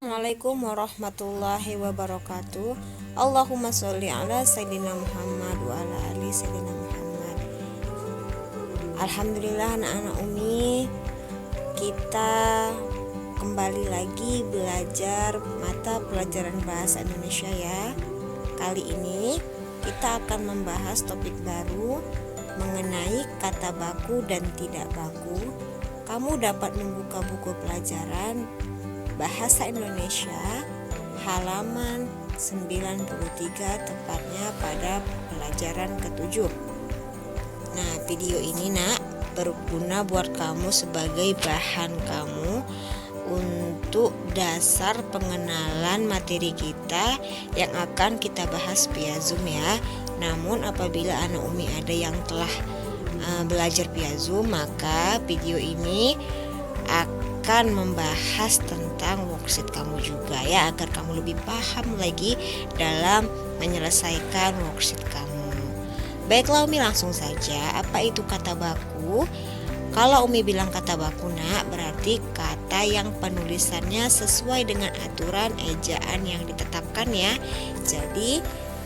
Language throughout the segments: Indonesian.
Assalamualaikum warahmatullahi wabarakatuh. Allahumma sholli ala sayyidina Muhammad wa ala ali sayyidina Muhammad. Alhamdulillah anak-anak Umi, kita kembali lagi belajar mata pelajaran bahasa Indonesia ya. Kali ini kita akan membahas topik baru mengenai kata baku dan tidak baku. Kamu dapat membuka buku pelajaran Bahasa Indonesia halaman 93, tepatnya pada pelajaran ke-7. Nah, video ini berguna buat kamu sebagai bahan kamu untuk dasar pengenalan materi kita yang akan kita bahas via Zoom ya. Namun apabila anak Umi ada yang telah belajar via Zoom, maka video ini akan membahas tentang worksheet kamu juga ya, agar kamu lebih paham lagi dalam menyelesaikan worksheet kamu. Baiklah Umi, langsung saja. Apa itu kata baku? Kalau Umi bilang kata baku berarti kata yang penulisannya sesuai dengan aturan ejaan yang ditetapkan ya. Jadi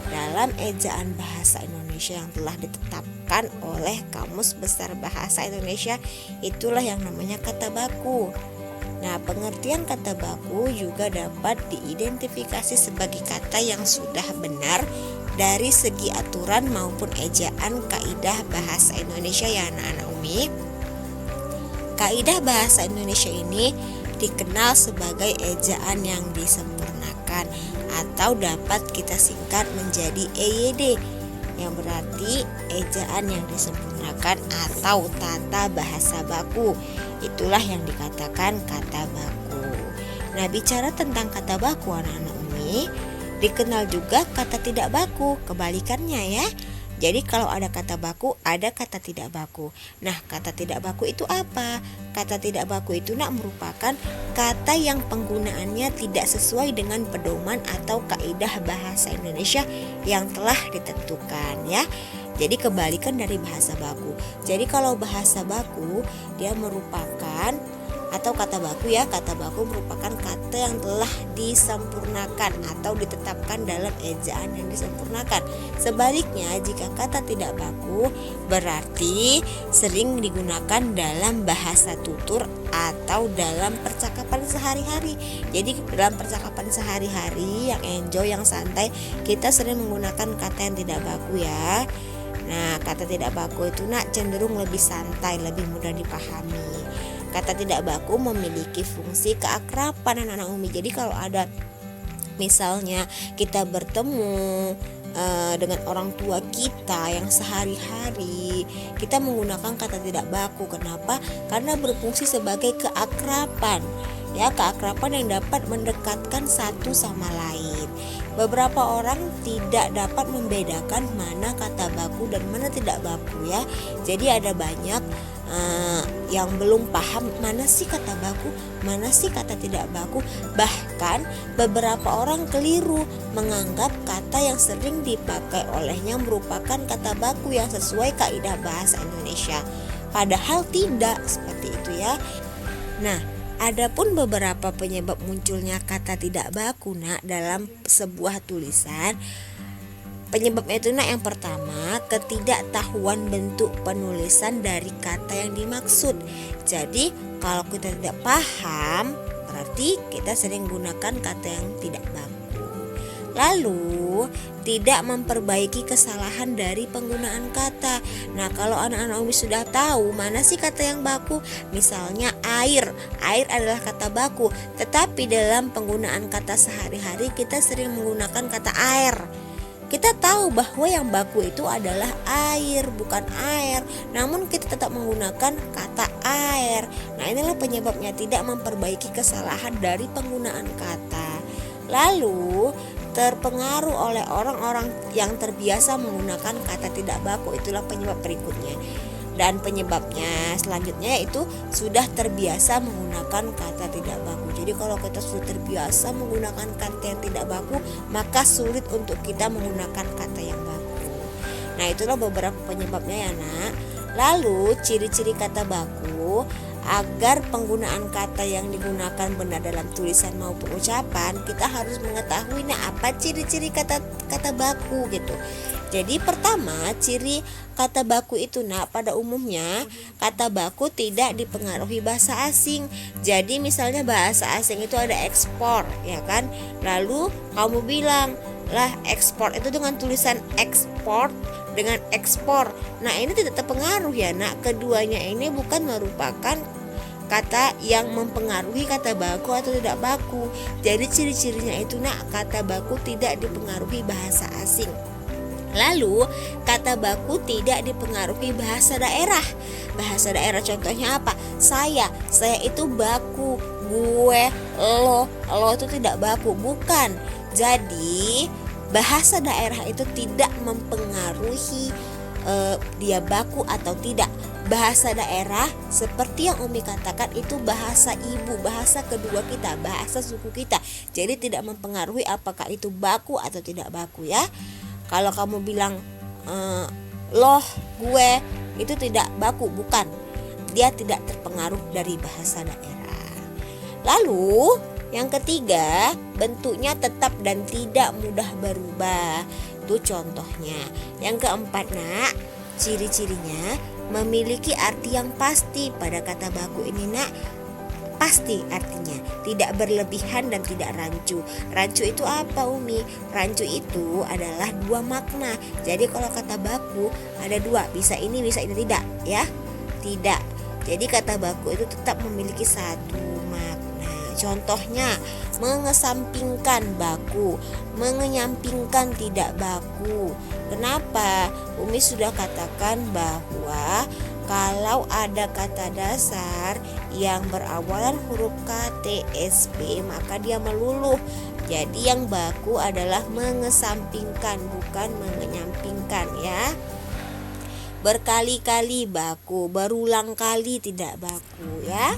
dalam ejaan bahasa Indonesia yang telah ditetapkan oleh Kamus Besar Bahasa Indonesia, itulah yang namanya kata baku. Nah, pengertian kata baku juga dapat diidentifikasi sebagai kata yang sudah benar dari segi aturan maupun ejaan kaidah bahasa Indonesia ya anak-anak Umi. Kaidah bahasa Indonesia ini dikenal sebagai ejaan yang disempurnakan atau dapat kita singkat menjadi EYD, yang berarti ejaan yang disempurnakan atau tata bahasa baku. Itulah yang dikatakan kata baku. Nah, bicara tentang kata baku anak-anak Umi, dikenal juga kata tidak baku, kebalikannya ya. Jadi kalau ada kata baku, ada kata tidak baku. Nah, kata tidak baku itu apa? Kata tidak baku itu merupakan kata yang penggunaannya tidak sesuai dengan pedoman atau kaidah bahasa Indonesia yang telah ditentukan ya. Jadi kebalikan dari bahasa baku. Jadi kalau bahasa baku dia merupakan, atau kata baku ya, kata baku merupakan kata yang telah disempurnakan atau ditetapkan dalam ejaan yang disempurnakan. Sebaliknya, jika kata tidak baku berarti sering digunakan dalam bahasa tutur atau dalam percakapan sehari-hari. Jadi dalam percakapan sehari-hari yang enjoy, yang santai, kita sering menggunakan kata yang tidak baku ya. Nah, kata tidak baku itu cenderung lebih santai, lebih mudah dipahami. Kata tidak baku memiliki fungsi keakraban anak-anak Umi. Jadi kalau ada misalnya kita bertemu dengan orang tua kita yang sehari-hari, kita menggunakan kata tidak baku. Kenapa? Karena berfungsi sebagai keakraban. Ya, keakraban yang dapat mendekatkan satu sama lain. Beberapa orang tidak dapat membedakan mana kata baku dan mana tidak baku ya. Jadi ada banyak yang belum paham mana sih kata baku, mana sih kata tidak baku. Bahkan beberapa orang keliru menganggap kata yang sering dipakai olehnya merupakan kata baku yang sesuai kaidah bahasa Indonesia. Padahal tidak seperti itu ya. Nah, adapun beberapa penyebab munculnya kata tidak baku dalam sebuah tulisan. Penyebabnya itu yang pertama, ketidaktahuan bentuk penulisan dari kata yang dimaksud. Jadi kalau kita tidak paham, berarti kita sering gunakan kata yang tidak baku. Lalu tidak memperbaiki kesalahan dari penggunaan kata. Nah, kalau anak-anak Umi sudah tahu mana sih kata yang baku, misalnya air adalah kata baku, tetapi dalam penggunaan kata sehari-hari kita sering menggunakan kata air. Kita tahu bahwa yang baku itu adalah air, bukan air, namun kita tetap menggunakan kata air. Nah, inilah penyebabnya, tidak memperbaiki kesalahan dari penggunaan kata. Lalu terpengaruh oleh orang-orang yang terbiasa menggunakan kata tidak baku, itulah penyebab berikutnya. Dan penyebabnya selanjutnya yaitu sudah terbiasa menggunakan kata tidak baku. Jadi kalau kita sudah terbiasa menggunakan kata yang tidak baku, maka sulit untuk kita menggunakan kata yang baku. Nah, itulah beberapa penyebabnya ya Nak. Lalu ciri-ciri kata baku Agar penggunaan kata yang digunakan benar dalam tulisan maupun ucapan, kita harus mengetahui apa ciri-ciri kata baku gitu. Jadi pertama, ciri kata baku itu pada umumnya kata baku tidak dipengaruhi bahasa asing. Jadi misalnya bahasa asing itu ada ekspor, ya kan? Lalu kamu bilang lah ekspor itu dengan tulisan ekspor dengan ekspor. Nah, ini tidak terpengaruh ya, Keduanya ini bukan merupakan kata yang mempengaruhi kata baku atau tidak baku. Jadi ciri-cirinya itu kata baku tidak dipengaruhi bahasa asing. Lalu kata baku tidak dipengaruhi bahasa daerah. Bahasa daerah contohnya apa? Saya itu baku. Gue, lo itu tidak baku, bukan. Jadi bahasa daerah itu tidak mempengaruhi dia baku atau tidak. Bahasa daerah seperti yang Umi katakan itu bahasa ibu, bahasa kedua kita, bahasa suku kita. Jadi tidak mempengaruhi apakah itu baku atau tidak baku ya. Kalau kamu bilang loh, gue, itu tidak baku, bukan. Dia tidak terpengaruh dari bahasa daerah. Lalu yang ketiga, bentuknya tetap dan tidak mudah berubah. Itu contohnya. Yang keempat, ciri-cirinya memiliki arti yang pasti. Pada kata baku ini, pasti artinya, tidak berlebihan dan tidak rancu. Rancu itu apa, Umi? Rancu itu adalah dua makna. Jadi kalau kata baku ada dua, bisa ini tidak, ya. Tidak. Jadi kata baku itu tetap memiliki satu makna. Contohnya, mengesampingkan baku, mengenyampingkan tidak baku. Kenapa? Umi sudah katakan bahwa kalau ada kata dasar yang berawalan huruf K, T, S, B, maka dia meluluh. Jadi yang baku adalah mengesampingkan, bukan mengenyampingkan ya. Berkali-kali baku, berulang kali tidak baku ya.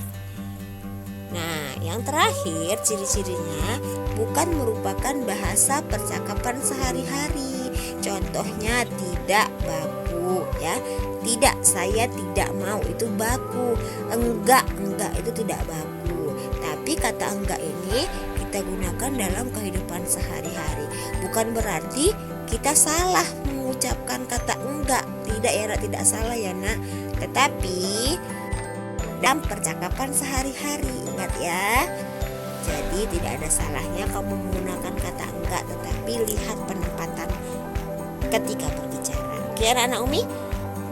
Nah, yang terakhir ciri-cirinya bukan merupakan bahasa percakapan sehari-hari. Contohnya tidak baku ya. Tidak, saya tidak mau, itu baku. Enggak itu tidak baku. Tapi kata enggak ini kita gunakan dalam kehidupan sehari-hari. Bukan berarti kita salah mengucapkan kata enggak. Tidak ya, tidak salah ya, Tetapi dalam percakapan sehari-hari, ingat ya. Jadi tidak ada salahnya kamu menggunakan kata enggak, tetapi lihat penempatan ketika berbicara. Oke, anak-anak Umi?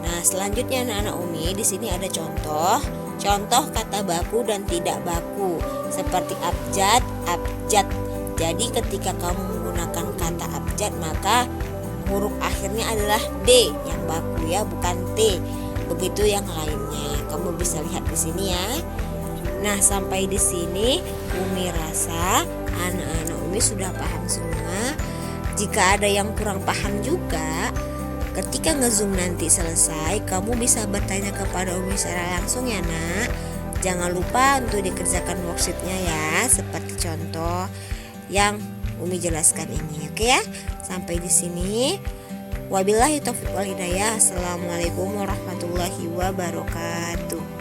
Nah, selanjutnya anak-anak Umi, di sini ada contoh kata baku dan tidak baku, seperti abjad, abjad. Jadi ketika kamu menggunakan kata abjad, maka huruf akhirnya adalah D yang baku ya, bukan T. Begitu yang lainnya. Kamu bisa lihat di sini ya. Nah, sampai di sini Umi rasa anak-anak Umi sudah paham semua. Jika ada yang kurang paham juga, ketika nge-zoom nanti selesai, kamu bisa bertanya kepada Umi secara langsung ya, Jangan lupa untuk dikerjakan worksheetnya ya, seperti contoh yang Umi jelaskan ini. Oke ya? Sampai di sini. Wabillahi taufiq wal hidayah. Assalamualaikum warahmatullahi wabarakatuh.